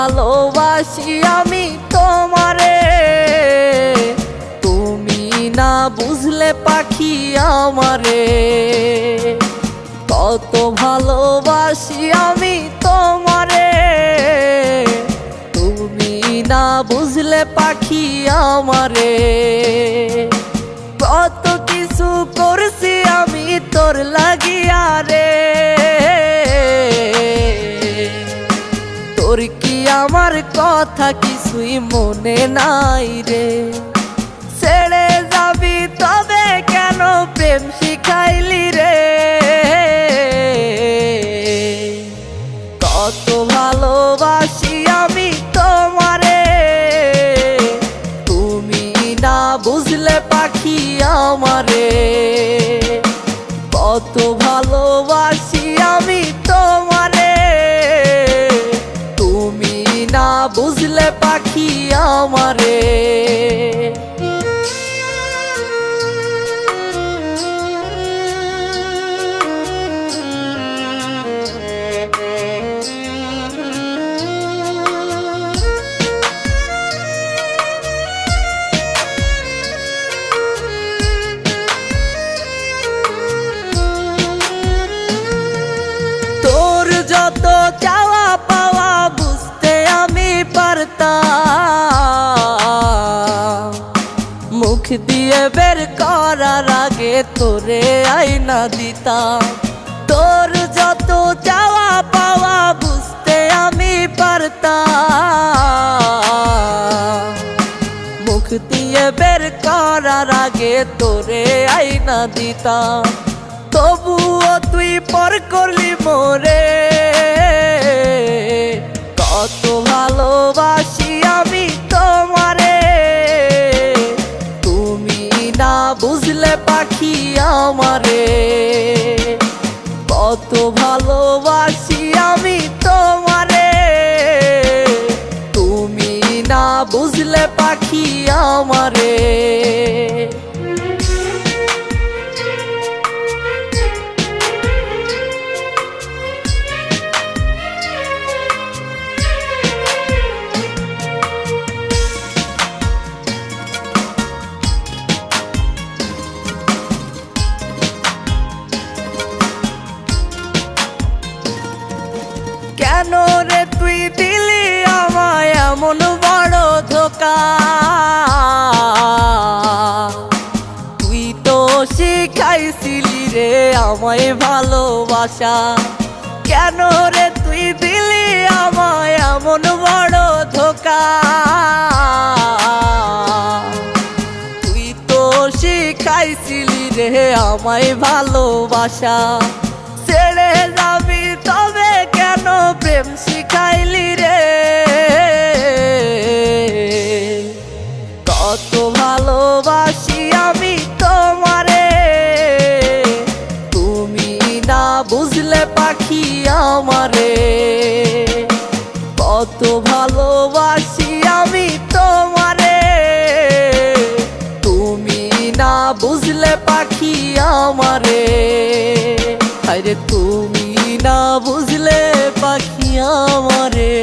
ভালোবাসি আমি তোমারে, তুমি না বুঝলে পাখি আমারে। কত ভালোবাসি আমি তোমারে, তুমি না বুঝলে পাখি আমারে। কত কিছু করছি আমি তোর লাগিয়া রে, তোর কি আমার কথা কিছুই মনে নাই রে। ছেড়ে যাবি তবে কেন প্রেম শিখাইলি রে। কত ভালোবাসি আমি তোমারে, তুমি না বুঝলে পাখি আমারে। কত ভালোবাসি আমি তোমারে, তুমি না বুঝলে পাখি আমারে। যত চাওয়া পাওয়া বুঝতে আমি পারতাম, মুখ দিয়ে বের করার আগে তোরে আইনা দিতাম। তোর যত চাওয়া পাওয়া বুঝতে আমি পারতাম, মুখ দিয়ে বের করার আগে তোরে আইনা দিতাম। তবুও তুই পর করলি মোরে। কত ভালোবাসি আমি তোমারে, তুমি না বুঝলে পাখি আমারে। কত ভালোবাসি আমি তোমারে, তুমি না বুঝলে পাখি আমারে। কেন রে তুই দিলি আমায় এমন বড় ধোকা, তুই তো শিখাইছিলি রে আমায় ভালোবাসা। কেন রে তুই দিলি আমায় এমন বড় ধোকা, তুই তো শিখাইছিলি রে আমায় ভালোবাসা। ছেড়ে যাবি তবে কেন প্রেম শিখাইলি রে। কত ভালোবাসি আমি তোমারে, তুমি না বুঝলে পাখি আমারে। কত ভালোবাসি আমি তোমারে, তুমি না বুঝলে পাখি আমারে। আরে তুমি না বুঝলে পাখি আমারে।